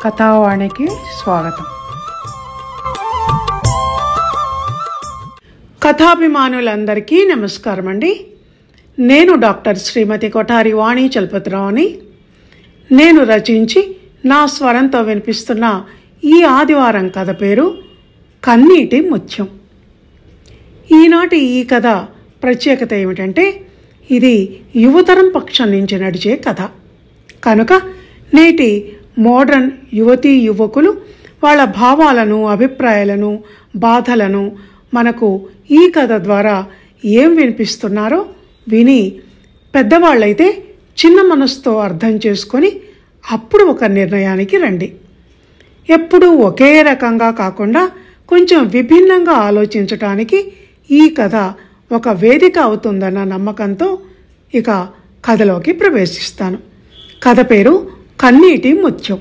కథావాణికి స్వాగతం. కథాభిమానులందరికీ నమస్కారం అండి. నేను డాక్టర్ శ్రీమతి కొఠారి వాణి చలపతిరావుని. నేను రచించి నా స్వరంతో వినిపిస్తున్న ఈ ఆదివారం కథ పేరు కన్నీటి ముత్యం. ఈనాటి ఈ కథ ప్రత్యేకత ఏమిటంటే ఇది యువతరం పక్షం నుంచి నడిచే కథ కనుక నేటి మోడ్రన్ యువతీ యువకులు వాళ్ళ భావాలను, అభిప్రాయాలను, బాధలను మనకు ఈ కథ ద్వారా ఏం వినిపిస్తున్నారో విని పెద్దవాళ్ళైతే చిన్న మనసుతో అర్థం చేసుకొని అప్పుడు ఒక నిర్ణయానికి రండి. ఎప్పుడూ ఒకే రకంగా కాకుండా కొంచెం విభిన్నంగా ఆలోచించటానికి ఈ కథ ఒక వేదిక అవుతుందన్న నమ్మకంతో ఇక కథలోకి ప్రవేశిస్తాను. కథ పేరు కన్నీటి ముత్యం.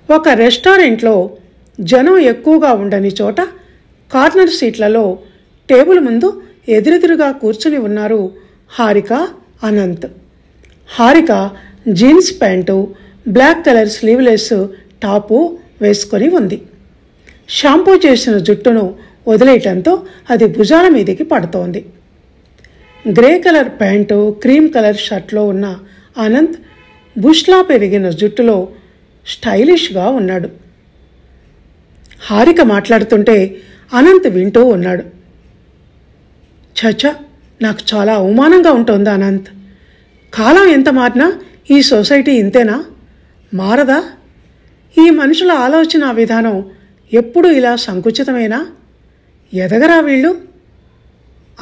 ఒక రెస్టారెంట్లో జనం ఎక్కువగా ఉండని చోట కార్నర్ సీట్లలో టేబుల్ ముందు ఎదురెదురుగా కూర్చుని ఉన్నారు Harika, Anant. Harika jeans pant, black colour sleeveless top వేసుకొని ఉంది. షాంపూ చేసిన జుట్టును వదిలేయటంతో అది భుజాల మీదకి పడుతోంది. Grey colour pant, cream colour షర్ట్లో ఉన్న అనంత్ బుష్లా పెరిగిన జుట్టులో స్టైలిష్గా ఉన్నాడు. హారిక మాట్లాడుతుంటే అనంత్ వింటూ ఉన్నాడు. చచ్చా, నాకు చాలా అవమానంగా ఉంటుంది అనంత్. కాలం ఎంత మారినా ఈ సొసైటీ ఇంతేనా? మారదా? ఈ మనుషుల ఆలోచన విధానం ఎప్పుడు ఇలా సంకుచితమేనా? ఎదగరా వీళ్ళు?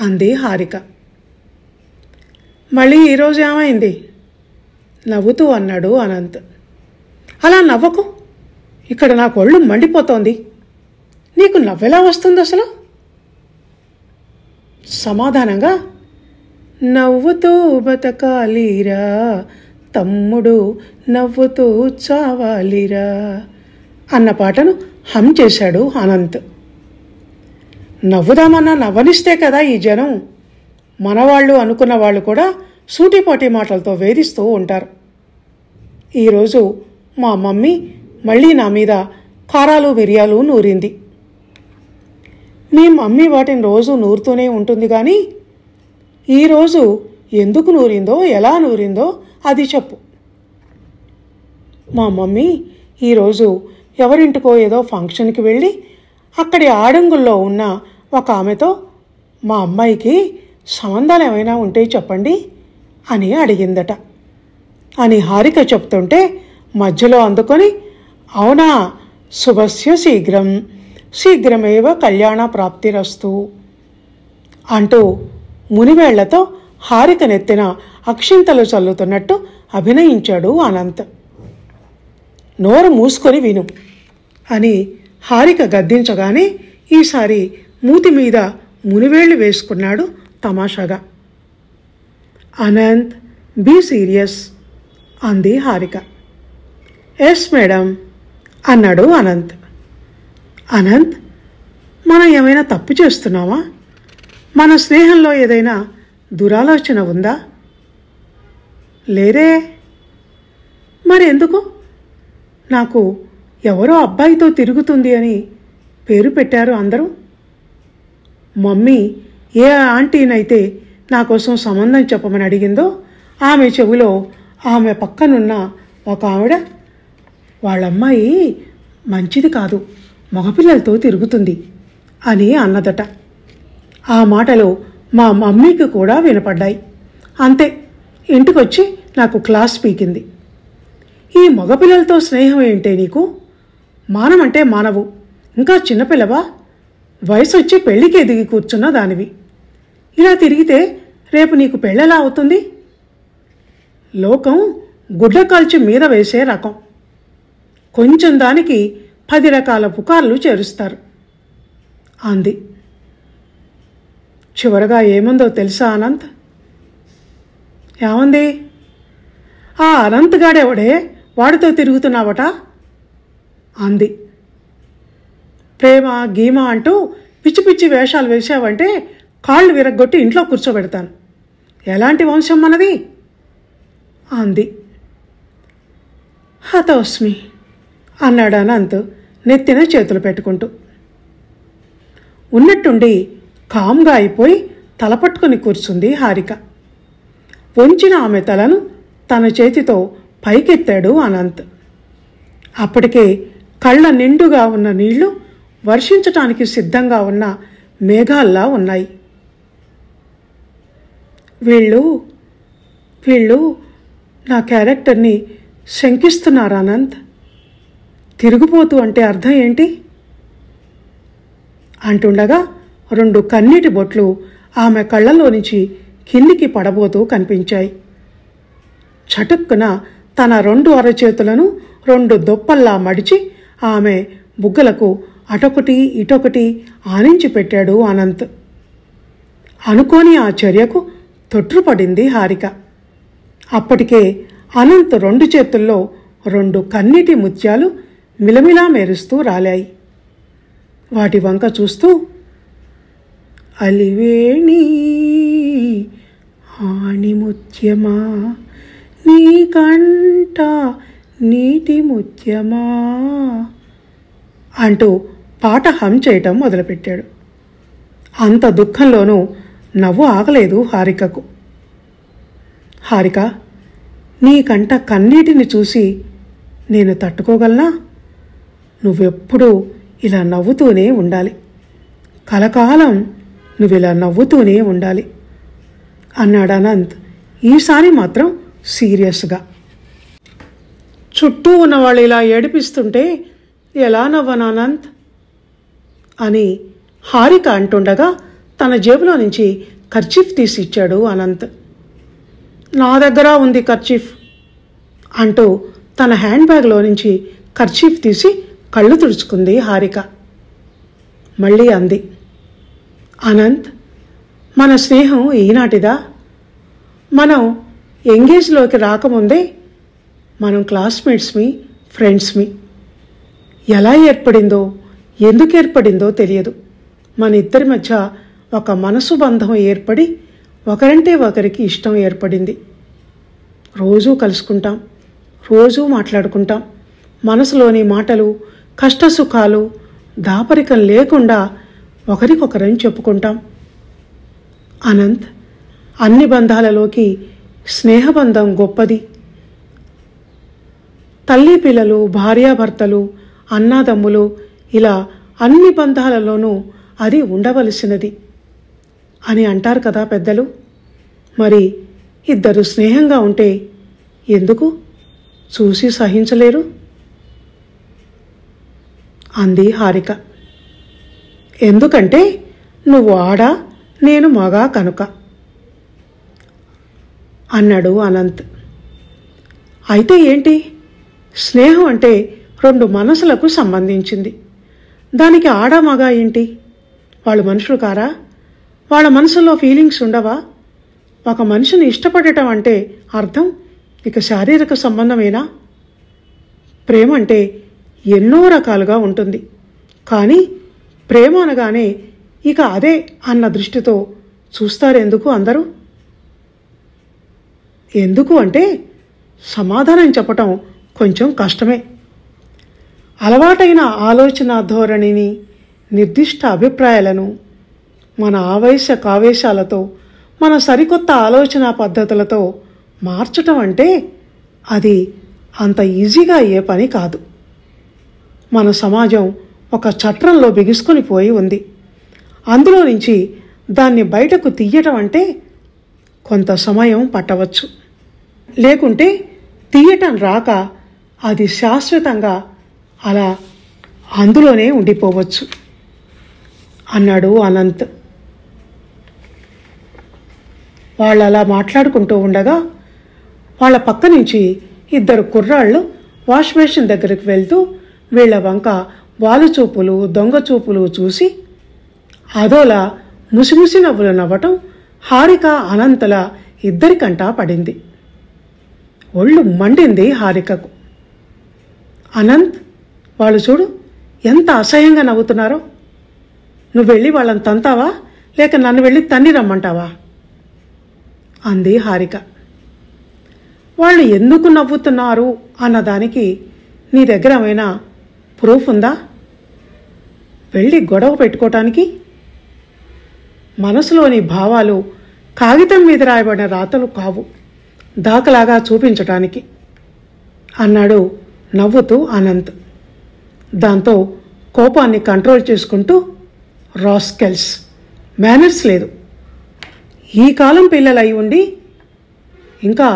అంది హారిక. మళ్ళీ ఈరోజు ఏమైంది? నవ్వుతూ అన్నాడు అనంత్. అలా నవ్వకు, ఇక్కడ నాకు ఒళ్ళు మండిపోతోంది. నీకు నవ్వెలా వస్తుంది అసలు? సమాధానంగా, నవ్వుతూ బతకాలిరా తమ్ముడు, నవ్వుతూ చావాలిరా అన్న పాటను హమ్ చేశాడు అనంత్. నవ్వుదామన్నా నవ్వనిస్తే కదా ఈ జనం. మనవాళ్ళు అనుకున్న వాళ్ళు కూడా సూటిపోటి మాటలతో వేధిస్తూ ఉంటారు. ఈరోజు మా మమ్మీ మళ్ళీ నా మీద కారాలు, మిరియాలు నూరింది. మీ మమ్మీ వాటిని రోజు నూరుతూనే ఉంటుంది కానీ ఈరోజు ఎందుకు నూరిందో, ఎలా నూరిందో అది చెప్పు. మా మమ్మీ ఈరోజు ఎవరింటికో ఏదో ఫంక్షన్కి వెళ్ళి అక్కడి ఆడంగుల్లో ఉన్న ఒక ఆమెతో మా అమ్మాయికి సంబంధాలు ఏమైనా ఉంటే చెప్పండి అని అడిగిందట అని హారిక చెప్తుంటే మధ్యలో అందుకొని, అవునా, శుభస్య శీఘ్రం, శీఘ్రమేవ కళ్యాణ ప్రాప్తిరస్తు అంటూ మునివేళ్లతో హారిక నెత్తిన అక్షింతలు చల్లుతున్నట్టు అభినయించాడు అనంత్. నోరు మూసుకొని విను అని హారిక గద్దించగానే ఈసారి మూతి మీద మునివేళ్లు వేసుకున్నాడు తమాషాగా. అనంత్, బీ సీరియస్ అంది హారిక. ఎస్ మేడం అన్నాడు అనంత్. అనంత్, మనం ఏమైనా తప్పు చేస్తున్నామా? మన స్నేహంలో ఏదైనా దురాలోచన ఉందా? లేదే. మరి ఎందుకు? నాకు ఎవరో అబ్బాయితో తిరుగుతుంది అని పేరు పెట్టారు అందరూ. మమ్మీ ఏ ఆంటీనైతే నా కోసం సంబంధం చెప్పమని అడిగిందో ఆమె చెవిలో ఆమె పక్కనున్న ఒక ఆవిడ, వాళ్ళమ్మాయి మంచిది కాదు, మగపిల్లలతో తిరుగుతుంది అని అన్నదట. ఆ మాటలు మా మమ్మీకి కూడా వినపడ్డాయి. అంతే, ఇంటికొచ్చి నాకు క్లాస్ పీకింది. ఈ మగపిల్లలతో స్నేహం ఏంటే నీకు? మానమంటే మానవు, ఇంకా చిన్నపిల్లవా? వయసు వచ్చి పెళ్లికి ఎదిగి కూర్చున్న దానివి. ఇలా తిరిగితే రేపు నీకు పెళ్ళెలా అవుతుంది? లోకం గుడ్ల కాల్చి మీద వేసే రకం. కొంచెం దానికి 10 రకాల పుకార్లు చేరుస్తారు అంది. చివరగా ఏముందో తెలుసా అనంత్? ఏమంది? ఆ అనంత్ గాడెవడే, వాడితో తిరుగుతున్నావట అంది. ప్రేమ గీమ అంటూ పిచ్చి పిచ్చి వేషాలు వేసావంటే కాళ్ళు విరగ్గొట్టి ఇంట్లో కూర్చోబెడతాను. ఎలాంటి వంశం మనది అంది. హతోస్మి అన్నాడు అనంత్ నెత్తిన చేతులు పెట్టుకుంటూ. ఉన్నట్టుండి కామ్గా అయిపోయి తలపట్టుకుని కూర్చుంది హారిక. వంచిన ఆమె తలను తన చేతితో పైకెత్తాడు అనంత్. అప్పటికే కళ్ళ నిండుగా ఉన్న నీళ్లు వర్షించటానికి సిద్ధంగా ఉన్న మేఘాల్లా ఉన్నాయి. వీళ్ళు నా క్యారెక్టర్ని శంకిస్తున్నారు అనంత్. తిరిగిపోతూ అంటే అర్థం ఏంటి అంటుండగా 2 కన్నీటి బొట్లు ఆమె కళ్ళలో నుంచి కిందికి పడబోతూ కనిపించాయి. చటుక్కున తన 2 అరచేతులను 2 దొప్పల్లా మడిచి ఆమె బుగ్గలకు అటొకటి ఇటొకటి ఆనించి పెట్టాడు అనంత్. అనుకోని ఆ చర్యకు తొట్రుపడింది హారిక. అప్పటికే అనంత్ 2 చేతుల్లో 2 కన్నీటి ముత్యాలు మిలమిలా మెరుస్తూ రాలాయి. వాటి వంక చూస్తూ, అలివేణి ఆణిముత్యమా నీ కంట నీటి ముత్యమా అంటూ పాట హమ్ చేయటం మొదలుపెట్టాడు. అంత దుఃఖంలోనూ నవ్వు ఆగలేదు హారికకు. హారిక, నీ కంట కన్నీటిని చూసి నేను తట్టుకోగలనా? నువ్వెప్పుడూ ఇలా నవ్వుతూనే ఉండాలి, కలకాలం నువ్విలా నవ్వుతూనే ఉండాలి అన్నాడు అనంత్. ఈసారి మాత్రం సీరియస్గా. చుట్టూ ఉన్నవాళ్ళు ఇలా ఏడిపిస్తుంటే ఎలా నవ్వను అనంత్ అని హారిక అంటుండగా తన జేబులో నుంచి కర్చీఫ్ తీసి ఇచ్చాడు అనంత్. నా దగ్గర ఉంది కర్చీఫ్ అంటూ తన హ్యాండ్ బ్యాగ్లో నుంచి కర్చీఫ్ తీసి కళ్ళు తుడుచుకుంది హారిక. మళ్ళీ అంది, అనంత్, మన స్నేహం ఈనాటిదా? మనం ఎంగేజ్లోకి రాకముందే మనం క్లాస్మేట్స్మి, ఫ్రెండ్స్మి. ఎలా ఏర్పడిందో, ఎందుకు ఏర్పడిందో తెలియదు. మన ఇద్దరి మధ్య ఒక మనసు బంధం ఏర్పడి ఒకరంటే ఒకరికి ఇష్టం ఏర్పడింది. రోజూ కలుసుకుంటాం, రోజూ మాట్లాడుకుంటాం. మనసులోని మాటలు, కష్టసుఖాలు దాపరికం లేకుండా ఒకరికొకరం చెప్పుకుంటాం. అనంత్, అన్ని బంధాలలోకి స్నేహబంధం గొప్పది. తల్లి పిల్లలు, భార్యాభర్తలు, అన్నాదమ్ములు, ఇలా అన్ని బంధాలలోనూ అది ఉండవలసినది అని అంటారు కదా పెద్దలు. మరి ఇద్దరు స్నేహంగా ఉంటే ఎందుకు చూసి సహించలేరు అంది హారిక. ఎందుకంటే నువ్వు ఆడ, నేను మగ కనుక అన్నాడు అనంత్. అయితే ఏంటి? స్నేహం అంటే 2 మనసులకు సంబంధించింది. దానికి ఆడ మగ ఏంటి? వాళ్ళు మనుషులు కారా? వాళ్ళ మనసులో ఫీలింగ్స్ ఉండవా? ఒక మనిషిని ఇష్టపడటం అంటే అర్థం ఇక శారీరక సంబంధమేనా? ప్రేమ అంటే ఎన్నో రకాలుగా ఉంటుంది. కానీ ప్రేమ అనగానే ఇక అదే అన్న దృష్టితో చూస్తారెందుకు అందరూ? ఎందుకు అంటే సమాధానం చెప్పటం కొంచెం కష్టమే. అలవాటైన ఆలోచన ధోరణిని, నిర్దిష్ట అభిప్రాయాలను మన ఆవేశ కావేశాలతో, మన సరికొత్త ఆలోచన పద్ధతులతో మార్చటం అంటే అది అంత ఈజీగా అయ్యే పని కాదు. మన సమాజం ఒక చట్రంలో బిగుసుకొని పోయి ఉంది. అందులో నుంచి దాన్ని బయటకు తీయటం అంటే కొంత సమయం పట్టవచ్చు. లేకుంటే తీయటం రాక అది శాశ్వతంగా అలా అందులోనే ఉండిపోవచ్చు అన్నాడు అనంత్. వాళ్ళు అలా మాట్లాడుకుంటూ ఉండగా వాళ్ళ పక్క నుంచి 2 కుర్రాళ్ళు వాష్ బేసిన్ దగ్గరికి వెళ్తూ వీళ్ల వంక వాలుచూపులు, దొంగచూపులు చూసి అదోలా ముసిముసి నవ్వులు నవ్వటం హారిక, అనంతల ఇద్దరికంటా పడింది. ఒళ్ళు మండింది హారికకు. అనంత్, వాళ్ళు చూడు ఎంత అసహ్యంగా నవ్వుతున్నారో. నువ్వు వెళ్ళి వాళ్ళని తంతావా, లేక నన్ను వెళ్ళి తన్ని రమ్మంటావా అంది హారిక. వాళ్ళు ఎందుకు నవ్వుతున్నారు అన్నదానికి నీ దగ్గర ఏమైనా ప్రూఫ్ ఉందా? వెళ్ళి గొడవ పెట్టుకోవటానికి? మనసులోని భావాలు కాగితం మీద రాయబడిన రాతలు కావు, దాఖలాగా చూపించటానికి అన్నాడు నవ్వుతూ అనంత్. దాంతో కోపాన్ని కంట్రోల్ చేసుకుంటూ, రాస్కెల్స్, మేనర్స్ లేదు. ఈ కాలం పిల్లలై ఉండి ఇంకా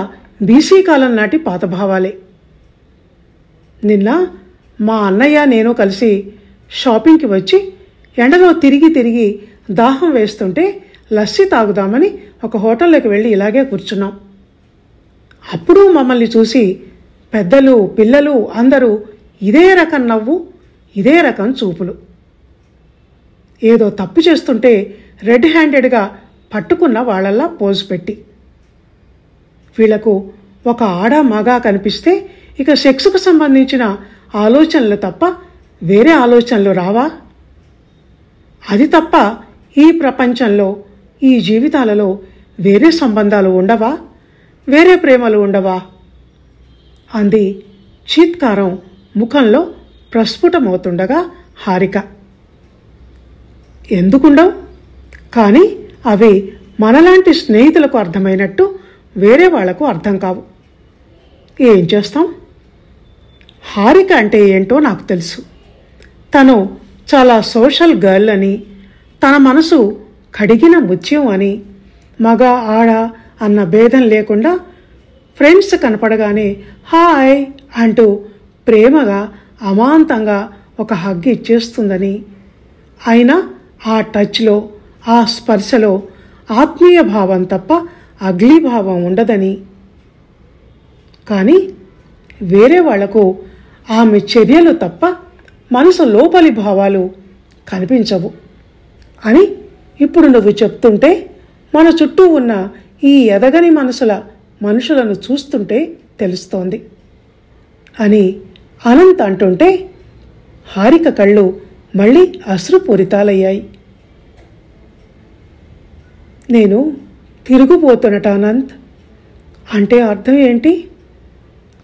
బీసీ కాలం నాటి పాత భావాలే. నిన్న మా అన్నయ్య నేను కలిసి షాపింగ్కి వచ్చి ఎండలో తిరిగి తిరిగి దాహం వేస్తుంటే లస్సీ తాగుదామని ఒక హోటల్లోకి వెళ్ళి ఇలాగే కూర్చున్నాం. అప్పుడు మమ్మల్ని చూసి పెద్దలు పిల్లలు అందరూ ఇదే రకం నవ్వు, ఇదే రకం చూపులు. ఏదో తప్పు చేస్తుంటే రెడ్ హ్యాండెడ్గా పట్టుకున్న వాళ్ళల్లా పోజు పెట్టి. వీళ్లకు ఒక ఆడ మగా కనిపిస్తే ఇక సెక్స్కు సంబంధించిన ఆలోచనలు తప్ప వేరే ఆలోచనలు రావా? అది తప్ప ఈ ప్రపంచంలో, ఈ జీవితాలలో వేరే సంబంధాలు ఉండవా? వేరే ప్రేమలు ఉండవా? అంది చీత్కారం ముఖంలో ప్రస్ఫుటమవుతుండగా హారిక. ఎందుకుండవు? కానీ అవి మనలాంటి స్నేహితులకు అర్థమైనట్టు వేరే వాళ్లకు అర్థం కావు. ఏం చేస్తాం? హారిక అంటే ఏంటో నాకు తెలుసు. తను చాలా సోషల్ గర్ల్ అని, తన మనసు కడిగిన ముత్యం అని, మగ ఆడ అన్న భేదం లేకుండా ఫ్రెండ్స్ కనపడగానే హాయ్ అంటూ ప్రేమగా అమాంతంగా ఒక హగ్ ఇచ్చేస్తుందని, అయినా ఆ టచ్లో, ఆ స్పర్శలో ఆత్మీయ భావం తప్ప అగ్లీ భావం ఉండదని, కానీ వేరే వాళ్లకు ఆమె చర్యలు తప్ప మనసు లోపలి భావాలు కనిపించవు అని ఇప్పుడు నువ్వు చెప్తుంటే, మన చుట్టూ ఉన్న ఈ ఎదగని మనుషులను చూస్తుంటే తెలుస్తోంది అని అనంత్ అంటుంటే హారిక కళ్ళు మళ్ళీ అశ్రుపూరితాలయ్యాయి. నేను తిరుగుపోతున్నట అనంత్ అంటే అర్థం ఏంటి?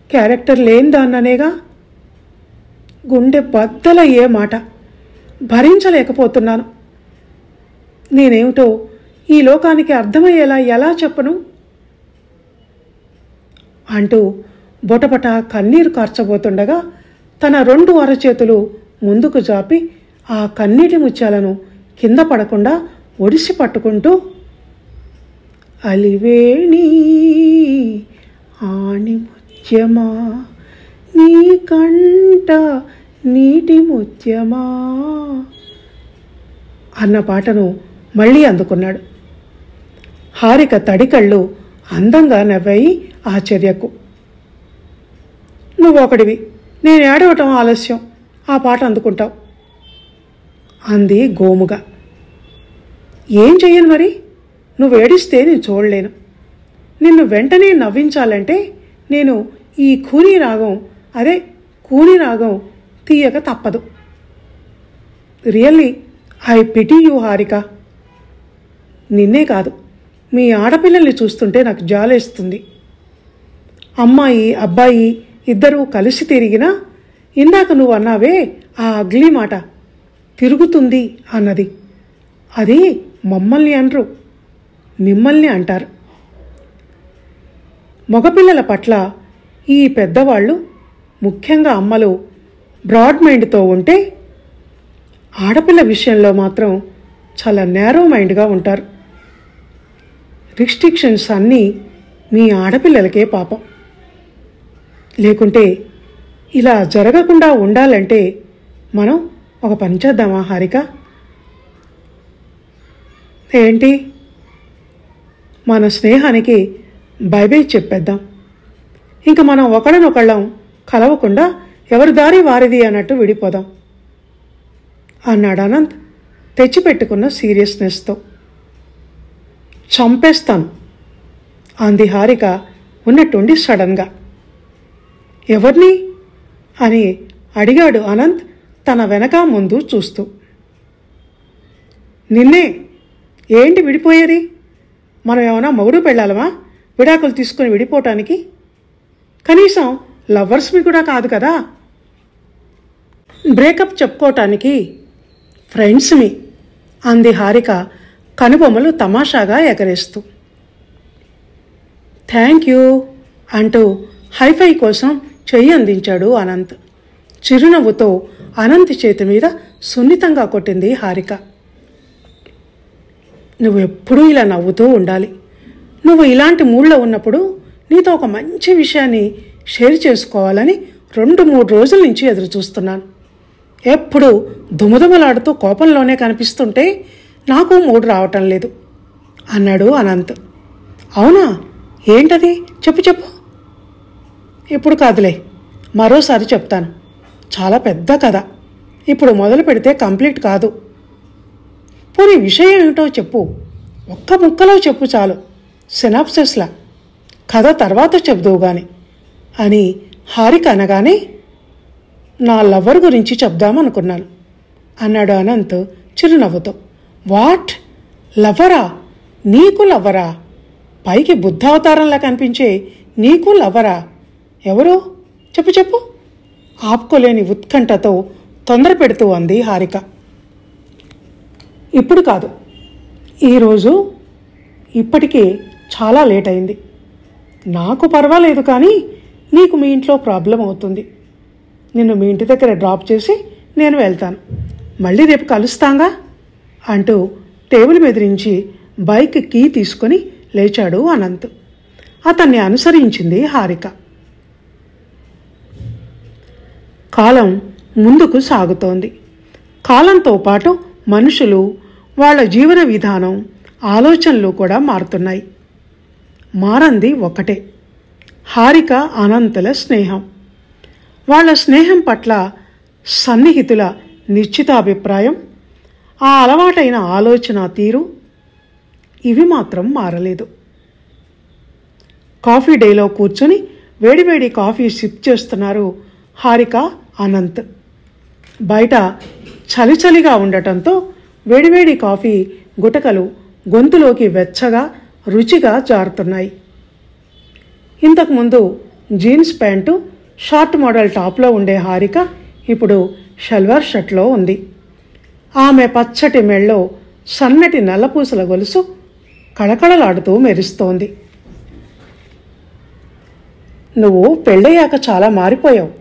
క్యారెక్టర్ లేనిదాన్ననేగా. గుండె బద్దలయ్యే మాట, భరించలేకపోతున్నాను. నేనేమిటో ఈ లోకానికి అర్థమయ్యేలా ఎలా చెప్పను అంటూ బొటబట కన్నీరు కార్చబోతుండగా తన 2 అరచేతులు ముందుకు జాపి ఆ కన్నీటి ముత్యాలను కింద పడకుండా ఒడిసి పట్టుకుంటూ, అలివేణి ఆణి ముత్యమా నీ కంట నీటి ముత్యమా అన్న పాటను మళ్ళీ అందుకున్నాడు. హారిక తడికళ్ళు అందంగా నవ్వాయి ఆశ్చర్యకు. నువ్వొకడివి, నేను ఏడవటం ఆలస్యం, ఆ పాట అందుకుంటావు అంది గోముగా. ఏం చెయ్యను మరి? నువ్వు ఏడిస్తే నేను చూడలేను. నిన్ను వెంటనే నవ్వించాలంటే నేను ఈ కూని రాగం తీయక తప్పదు. Really I pity you Harika. నిన్నే కాదు, మీ ఆడపిల్లల్ని చూస్తుంటే నాకు జాలేస్తుంది. అమ్మాయి అబ్బాయి ఇద్దరూ కలిసి తిరిగినా ఇందాక నువ్వు అన్నావే ఆ అగ్లీ మాట, తిరుగుతుంది అన్నది, అది మమ్మల్ని అనరు, మిమ్మల్ని అంటారు. మగపిల్లల పట్ల ఈ పెద్దవాళ్ళు, ముఖ్యంగా అమ్మలు బ్రాడ్ మైండ్తో ఉంటే ఆడపిల్ల విషయంలో మాత్రం చాలా నేరో మైండ్గా ఉంటారు. రిస్ట్రిక్షన్స్ అన్నీ మీ ఆడపిల్లలకే పాపం. లేకుంటే ఇలా జరగకుండా ఉండాలంటే మనం ఒక పని చేద్దామా హారిక? ఏంటి? మన స్నేహానికి బై బై చెప్పేద్దాం. ఇంక మనం ఒకళ్ళనొకళ్ళం కలవకుండా ఎవరి దారి వారిది అన్నట్టు విడిపోదాం అన్నాడు అనంత్ తెచ్చిపెట్టుకున్న సీరియస్నెస్తో. చంపేస్తాను అంది హారిక ఉన్నట్టుండి సడన్గా. ఎవరిని అని అడిగాడు అనంత్ తన వెనక ముందు చూస్తూ. నిన్నే. ఏంటి విడిపోయేది? మనం ఏమైనా మొగుడు పెళ్ళాలమా విడాకులు తీసుకొని విడిపోవటానికి? కనీసం లవర్స్మి కూడా కాదు కదా బ్రేకప్ చెప్పుకోవటానికి ఫ్రెండ్స్ని అంది హారిక కనుబొమ్మలు తమాషాగా ఎగరేస్తూ. థ్యాంక్ యూ అంటూ హైఫై కోసం చెయ్యి అందించాడు అనంత్. చిరునవ్వుతో అనంత్ చేతి మీద సున్నితంగా కొట్టింది హారిక. నువ్వు ఎప్పుడూ ఇలా నవ్వుతూ ఉండాలి. నువ్వు ఇలాంటి మూడ్లో ఉన్నప్పుడు నీతో ఒక మంచి విషయాన్ని షేర్ చేసుకోవాలని 2-3 రోజుల నుంచి ఎదురు చూస్తున్నాను. ఎప్పుడు దుమదుమలాడుతూ కోపంలోనే కనిపిస్తుంటే నాకు మూడు రావటం లేదు అన్నాడు అనంత్. అవునా, ఏంటది? చెప్పు. ఇప్పుడు కాదులే, మరోసారి చెప్తాను. చాలా పెద్ద కథ. ఇప్పుడు మొదలు పెడితే కంప్లీట్ కాదు. పోనీ విషయం ఏమిటో చెప్పు. ఒక్క ముక్కలో చెప్పు చాలు, సినాప్సిస్లా. కథ తర్వాత చెబుదువు గాని అని హారిక అనగానే, నా లవర్ గురించి చెప్దామనుకున్నాను అన్నాడు అనంత్ చిరునవ్వుతో. వాట్? లవ్వరా? నీకు లవ్వరా? పైకి బుద్ధావతారంలా కనిపించే నీకు లవ్వరా? ఎవరు? చెప్పు ఆపుకోలేని ఉత్కంఠతో తొందర పెడుతూ అంది హారిక. ఇప్పుడు కాదు, ఈరోజు. ఇప్పటికే చాలా లేట్ అయింది. నాకు పర్వాలేదు, కానీ నీకు మీ ఇంట్లో ప్రాబ్లం అవుతుంది. నిన్ను మీ ఇంటి దగ్గర డ్రాప్ చేసి నేను వెళ్తాను. మళ్ళీ రేపు కలుస్తాంగా అంటూ టేబుల్ మీద నుంచి బైక్ కీ తీసుకుని లేచాడు అనంత్. అతన్ని అనుసరించింది హారిక. కాలం ముందుకు సాగుతోంది. కాలంతో పాటు మనుషులు, వాళ్ళ జీవన విధానం, ఆలోచనలు కూడా మారుతున్నాయి. మారంది ఒకటే, హారిక అనంతుల స్నేహం. వాళ్ళ స్నేహం పట్ల సన్నిహితుల నిశ్చితాభిప్రాయం, ఆ అలవాటైన ఆలోచన తీరు, ఇవి మాత్రం మారలేదు. కాఫీ డేలో కూర్చుని వేడివేడి కాఫీ సిప్ చేస్తున్నారు హారిక, అనంత్. బయట చలిచలిగా ఉండటంతో వేడివేడి కాఫీ గుటకలు గొంతులోకి వెచ్చగా రుచిగా జారుతున్నాయి. ఇంతకుముందు జీన్స్ ప్యాంటు, షార్ట్ మోడల్ టాప్లో ఉండే హారిక ఇప్పుడు షల్వార్ షర్ట్లో ఉంది. ఆమె పచ్చటి మెళ్ళో సన్నటి నల్లపూసల గొలుసు కళకళలాడుతూ మెరుస్తోంది. నువ్వు పెళ్ళయ్యాక చాలా మారిపోయావు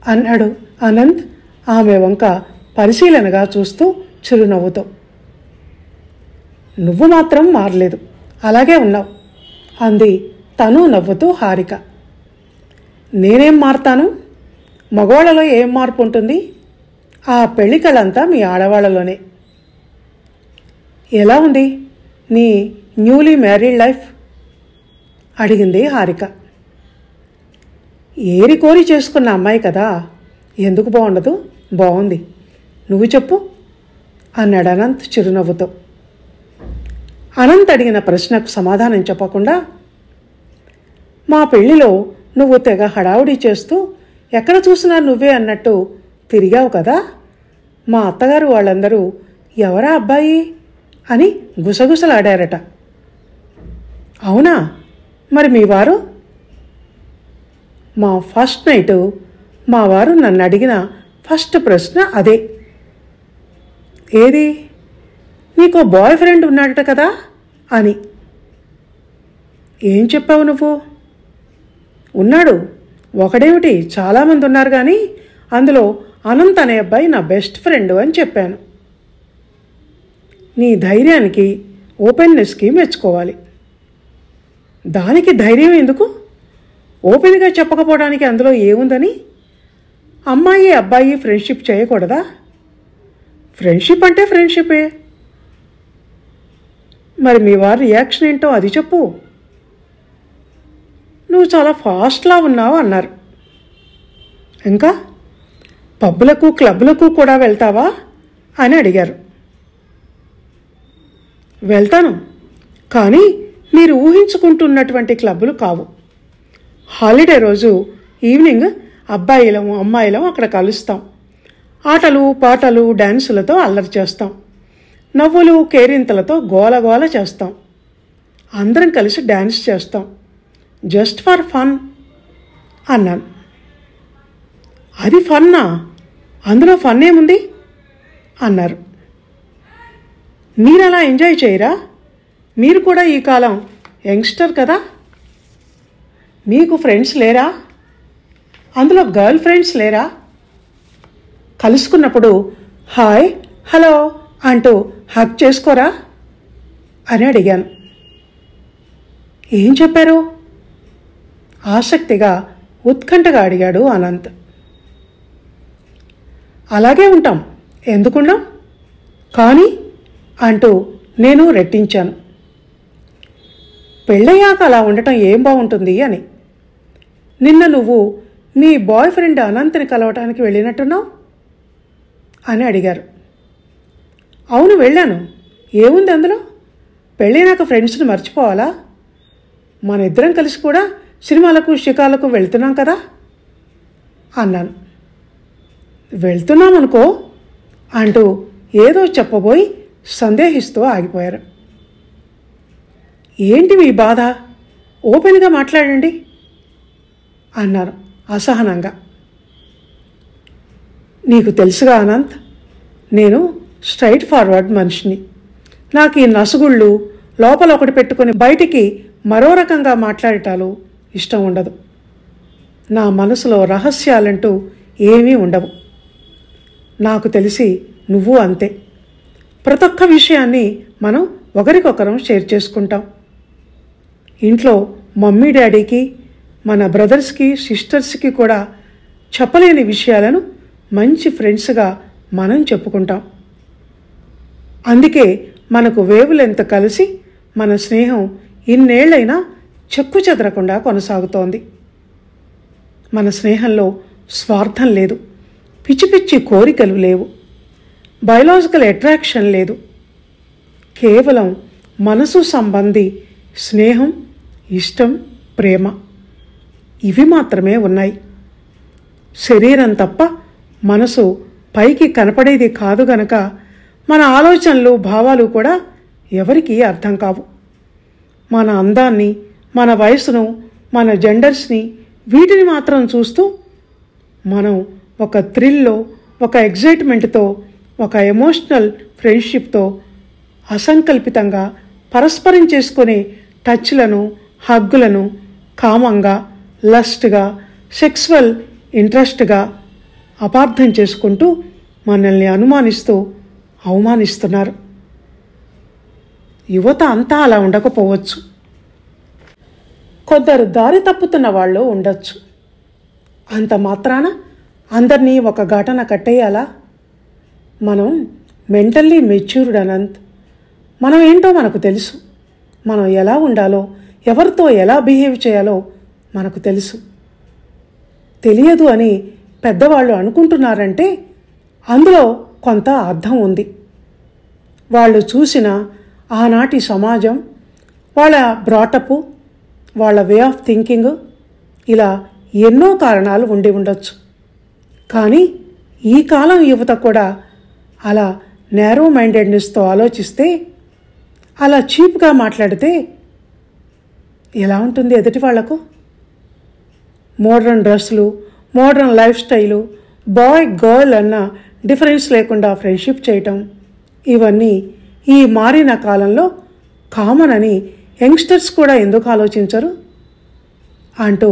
అన్నాడు అనంత్ ఆమె వంక పరిశీలనగా చూస్తూ చిరునవ్వుతో. నువ్వు మాత్రం మారలేదు, అలాగే ఉన్నావు అంది తను నవ్వుతూ హారిక. నేనేం మారతాను? మగవాళ్ళలో ఏం మార్పు ఉంటుంది? ఆ పెళ్లి కళంతా మీ ఆడవాళ్ళలోనే. ఎలా ఉంది నీ న్యూలీ మ్యారీడ్ లైఫ్ అడిగింది హారిక. ఏరి కోరి చేసుకున్న అమ్మాయి కదా, ఎందుకు బాగుండదు? బాగుంది, నువ్వు చెప్పు అన్నాడు అనంత్ చిరునవ్వుతో. అనంత్ అడిగిన ప్రశ్నకు సమాధానం చెప్పకుండా, మా పెళ్లిలో నువ్వు తెగ హడావుడి చేస్తూ ఎక్కడ చూసినా నువ్వే అన్నట్టు తిరిగావు కదా, మా అత్తగారు వాళ్ళందరూ ఎవరా అబ్బాయి అని గుసగుసలాడారట. అవునా? మరి మీ వారు? మా ఫస్ట్ నైటు మా వారు నన్ను అడిగిన ఫస్ట్ ప్రశ్న అదే. ఏది? నీకో బాయ్ ఫ్రెండ్ ఉన్నాడట కదా అని. ఏం చెప్పావు నువ్వు? ఉన్నాడు, ఒకడేమిటి, చాలామంది ఉన్నారు, కానీ అందులో అనంత్ అనే అబ్బాయి నా బెస్ట్ ఫ్రెండ్ అని చెప్పాను. నీ ధైర్యానికి, ఓపెన్నెస్కి మెచ్చుకోవాలి. దానికి ధైర్యం ఎందుకు? ఓపెన్గా చెప్పకపోవడానికి అందులో ఏముందని? అమ్మాయి అబ్బాయి ఫ్రెండ్షిప్ చేయకూడదా? ఫ్రెండ్షిప్ అంటే ఫ్రెండ్షిపే. మరి మీ వారి రియాక్షన్ ఏంటో అది చెప్పు. నువ్వు చాలా ఫాస్ట్లా ఉన్నావు అన్నారు. ఇంకా పబ్బులకు క్లబ్లకు కూడా వెళ్తావా అని అడిగారు. వెళ్తాను, కానీ మీరు ఊహించుకుంటున్నటువంటి క్లబ్బులు కావు. హాలిడే రోజు ఈవినింగ్ అబ్బాయిలం అమ్మాయిలం అక్కడ కలుస్తాం. ఆటలు పాటలు డ్యాన్సులతో అల్లరి చేస్తాం. నవ్వులు కేరింతలతో గోలగోల చేస్తాం. అందరం కలిసి డ్యాన్స్ చేస్తాం. జస్ట్ ఫర్ ఫన్ అన్నాను. అది ఫన్నా? అందులో ఫన్ ఏముంది అన్నారు. మీరు అలా ఎంజాయ్ చేయరా? మీరు కూడా ఈ కాలం యంగ్స్టర్ కదా, మీకు ఫ్రెండ్స్ లేరా? అందులో గర్ల్ ఫ్రెండ్స్ లేరా? కలుసుకున్నప్పుడు హాయ్ హలో అంటూ హగ్ చేసుకోరా అని అడిగాను. ఏం చెప్పారు? ఆసక్తిగా ఉత్కంఠగా అడిగాడు అనంత్. అలాగే ఉంటాం, ఎందుకున్నాం కానీ అంటూ నేను రెట్టించాను. పెళ్ళయ్యాక అలా ఉండటం ఏం బాగుంటుంది అని. నిన్న నువ్వు మీ బాయ్ ఫ్రెండ్ అనంత్ని కలవటానికి వెళ్ళినట్టున్నావు అని అడిగారు. అవును వెళ్ళాను, ఏముంది అందులో? పెళ్ళైనాక ఫ్రెండ్స్ని మర్చిపోవాలా? మన ఇద్దరం కలిసి కూడా సినిమాలకు షికార్లకు వెళ్తున్నాం కదా అన్నాను. వెళ్తున్నామనుకో అంటూ ఏదో చెప్పబోయి సందేహిస్తూ ఆగిపోయారు. ఏంటి మీ బాధ? ఓపెన్గా మాట్లాడండి అన్నారు అసహనంగా. నీకు తెలుసుగా అనంత్, నేను స్ట్రైట్ ఫార్వర్డ్ మనిషిని. నాకు ఈ నసుగుళ్ళు లోపల ఒకటి పెట్టుకుని బయటికి మరో రకంగా మాట్లాడటాలు ఇష్టం ఉండదు. నా మనసులో రహస్యాలంటూ ఏమీ ఉండవు. నాకు తెలిసి నువ్వు అంతే. ప్రతి ఒక్క విషయాన్ని మనం ఒకరికొకరం షేర్ చేసుకుంటాం. ఇంట్లో మమ్మీ డాడీకి, మన బ్రదర్స్కి సిస్టర్స్కి కూడా చెప్పలేని విషయాలను మంచి ఫ్రెండ్స్గా మనం చెప్పుకుంటాం. అందుకే మనకు వేవ్ లెంత్ కలిసి మన స్నేహం ఇన్నేళ్లైనా చెక్కు చెదరకుండా కొనసాగుతోంది. మన స్నేహంలో స్వార్థం లేదు, పిచ్చి పిచ్చి కోరికలు లేవు, బయలాజికల్ అట్రాక్షన్ లేదు. కేవలం మనసు సంబంధి స్నేహం, ఇష్టం, ప్రేమ ఇవి మాత్రమే ఉన్నాయి. శరీరం తప్ప మనసు పైకి కనపడేది కాదు గనక మన ఆలోచనలు, భావాలు కూడా ఎవరికీ అర్థం కావు. మన అందాన్ని, మన వయసును, మన జెండర్స్ని వీటిని మాత్రం చూస్తూ మనం ఒక థ్రిల్లో, ఒక ఎగ్జైట్మెంట్తో, ఒక ఎమోషనల్ ఫ్రెండ్షిప్తో అసంకల్పితంగా పరస్పరం చేసుకునే టచ్లను, హగ్గులను కామంగా, లస్ట్గా, సెక్సువల్ ఇంట్రెస్ట్గా అపార్థం చేసుకుంటూ మనల్ని అనుమానిస్తూ అవమానిస్తున్నారు. యువత అంతా అలా ఉండకపోవచ్చు. కొందరు దారి తప్పుతున్న వాళ్ళు ఉండొచ్చు. అంత మాత్రాన అందరినీ ఒక ఘటన కట్టేయాలా? మనం మెంటల్లీ మెచ్యూర్డ్ అనంత్. మనం ఏంటో మనకు తెలుసు. మనం ఎలా ఉండాలో, ఎవరితో ఎలా బిహేవ్ చేయాలో మనకు తెలుసు. తెలియదు అని పెద్దవాళ్ళు అనుకుంటున్నారంటే అందులో కొంత అర్థం ఉంది. వాళ్ళు చూసిన ఆనాటి సమాజం, వాళ్ళ బ్రాటప్, వాళ్ళ వే ఆఫ్ థింకింగ్, ఇలా ఎన్నో కారణాలు ఉండి ఉండొచ్చు. కానీ ఈ కాలం యువత కూడా అలా నేరో మైండెడ్నెస్తో ఆలోచిస్తే, అలా చీప్గా మాట్లాడితే ఎలా ఉంటుంది ఎదుటి వాళ్లకు? మోడ్రన్ డ్రెస్సులు, modern life style, boy girl అన్న డిఫరెన్స్ లేకుండా ఫ్రెండ్షిప్ చేయటం, ఇవన్నీ ఈ మారిన కాలంలో కామన్ అని యంగ్స్టర్స్ కూడా ఎందుకు ఆలోచించరు అంటూ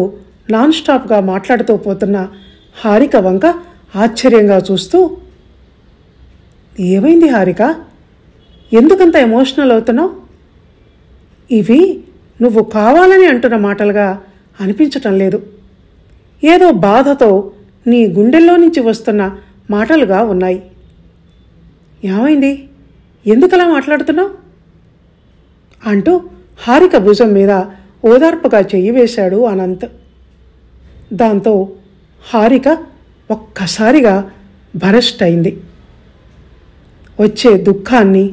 నాన్ స్టాప్గా మాట్లాడుతూ పోతున్న హారిక వంక ఆశ్చర్యంగా చూస్తూ, ఏమైంది హారిక, ఎందుకంత ఎమోషనల్ అవుతున్నావు? ఇవి నువ్వు కావాలని అంటున్న మాటలుగా అనిపించటం లేదు. ఏదో బాధతో నీ గుండెల్లో నుంచి వస్తున్న మాటలుగా ఉన్నాయి. ఏమైంది, ఎందుకలా మాట్లాడుతున్నావు అంటూ హారిక భుజం మీద ఓదార్పుగా చెయ్యి వేశాడు అనంత్. దాంతో హారిక ఒక్కసారిగా బరస్ట్ అయింది. వచ్చే దుఃఖాన్ని,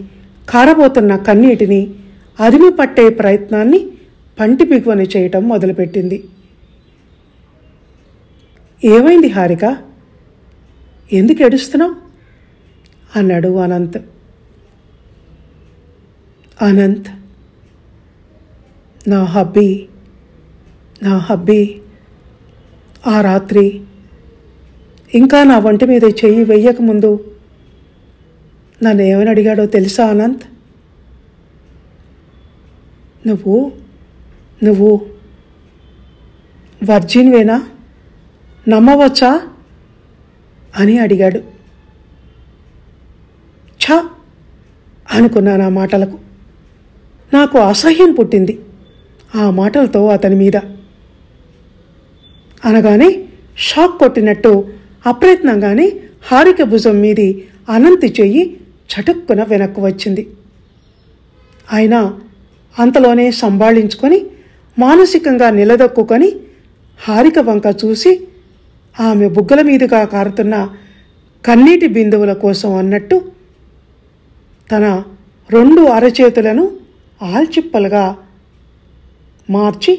కారబోతున్న కన్నీటిని అదిమి పట్టే ప్రయత్నాన్ని పంటి బిగువని చేయటం మొదలుపెట్టింది. ఏమైంది హారిక, ఎందుకు ఏడుస్తున్నావు అన్నాడు అనంత్. అనంత్, నా హబ్బీ ఆ రాత్రి ఇంకా నా వంటి మీద చెయ్యి వెయ్యకముందు నన్ను ఏమని అడిగాడో తెలుసా అనంత్? నువ్వు వర్జిన్వేనా, నమ్మవచ్చా అని అడిగాడు. ఛా అనుకున్నాను ఆ మాటలకు. నాకు అసహ్యం పుట్టింది ఆ మాటలతో అతని మీద. అనగానే షాక్ కొట్టినట్టు అప్రయత్నంగానే హారిక భుజం మీది అనంతి చెయ్యి చటుక్కున వెనక్కు వచ్చింది. అయినా అంతలోనే సంభాళించుకొని మానసికంగా నిలదొక్కుని హారిక వంక చూసి ఆమె బుగ్గల మీదుగా కారుతున్న కన్నీటి బిందువుల కోసం అన్నట్టు తన 2 అరచేతులను ఆల్చిప్పలుగా మార్చి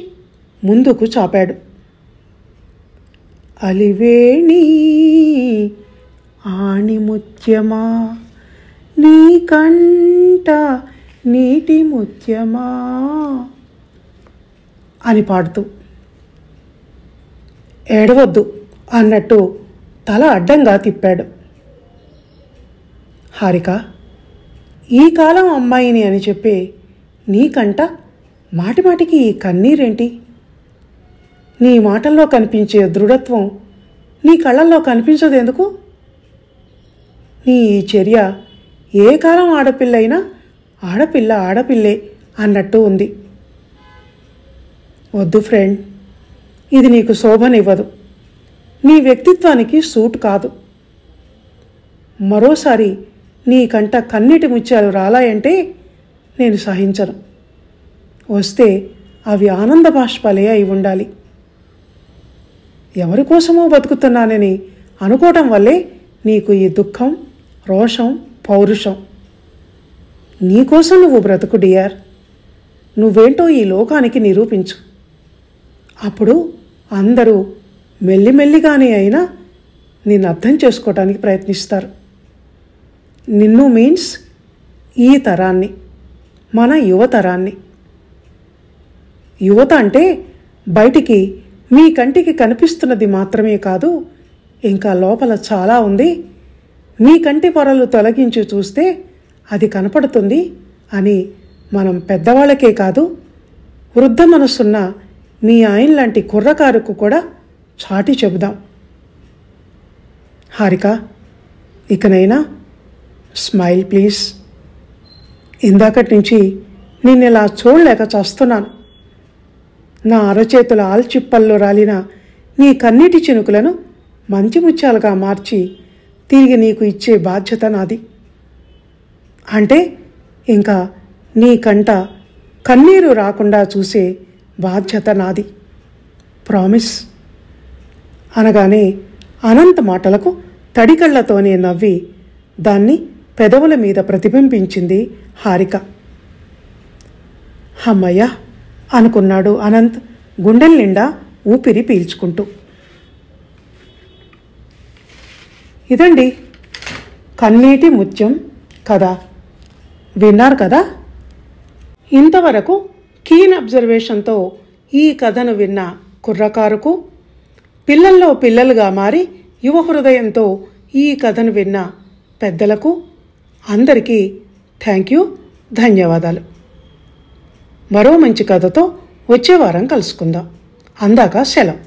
ముందుకు చాపాడు. అలివేణి ఆణిముత్యమా, నీ కంట నీటి ముత్యమా అని పాడుతూ, ఏడవద్దు అన్నట్టు తల అడ్డంగా తిప్పాడు. హారిక, ఈ కాలం అమ్మాయిని అని చెప్పి నీకంట మాటిమాటికి ఈ కన్నీరేంటి? నీ మాటల్లో కనిపించే దృఢత్వం నీ కళ్ళల్లో కనిపించదెందుకు? నీ ఈ చర్య ఏ కాలం ఆడపిల్లైనా ఆడపిల్లే అన్నట్టు ఉంది. వద్దు ఫ్రెండ్, ఇది నీకు శోభనివ్వదు, నీ వ్యక్తిత్వానికి సూట్ కాదు. మరోసారి నీ కంట కన్నీటి ముత్యాలు రాలాయంటే నేను సహించను. వస్తే అవి ఆనంద బాష్పాలే అయి ఉండాలి. ఎవరి కోసమో బతుకుతున్నానని అనుకోవటం వల్లే నీకు ఈ దుఃఖం, రోషం, పౌరుషం. నీకోసం నువ్వు బ్రతుకు డియర్. నువ్వేంటో ఈ లోకానికి నిరూపించు. అప్పుడు అందరూ మెల్లిమెల్లిగానే అయినా నిన్ను అర్థం చేసుకోవటానికి ప్రయత్నిస్తారు. నిన్ను మీన్స్ ఈ తరాన్ని, మన యువతరాన్ని. యువత అంటే బయటికి మీ కంటికి కనిపిస్తున్నది మాత్రమే కాదు, ఇంకా లోపల చాలా ఉంది. మీ కంటి పొరలు తొలగించి చూస్తే అది కనపడుతుంది అని మనం పెద్దవాళ్ళకే కాదు, వృద్ధ మనసున్న మీ ఆయన లాంటి కుర్రకారుకు కూడా చాటి చెబుదాం. హారిక, ఇకనైనా స్మైల్ ప్లీజ్. ఇందాకటి నుంచి నిన్నెలా చూడలేక చేస్తున్నాను. నా అరచేతుల ఆల్చిప్పల్లో రాలిన నీ కన్నీటి చినుకులను మంచి ముత్యాలుగా మార్చి తిరిగి నీకు ఇచ్చే బాధ్యత నాది. అంటే ఇంకా నీ కంట కన్నీరు రాకుండా చూసే బాధ్యత నాది. ప్రామిస్ అనగానే అనంత మాటలకు తడికళ్లతోనే నవ్వి దాన్ని పెదవుల మీద ప్రతిబింబించింది హారిక. హమ్మయ్య అనుకున్నాడు అనంత్ గుండెల నిండా ఊపిరి పీల్చుకుంటూ. ఇదండి కన్నీటి ముత్యం కథ. విన్నారు కదా? ఇంతవరకు కీన్ అబ్జర్వేషన్తో ఈ కథను విన్న కుర్రకారుకు, పిల్లల్లో పిల్లలుగా మారి యువ హృదయంతో ఈ కథను విన్న పెద్దలకు అందరికీ థ్యాంక్ యూ, ధన్యవాదాలు. మరో మంచి కథతో వచ్చే వారం కలుసుకుందాం. అందాక సెలవు.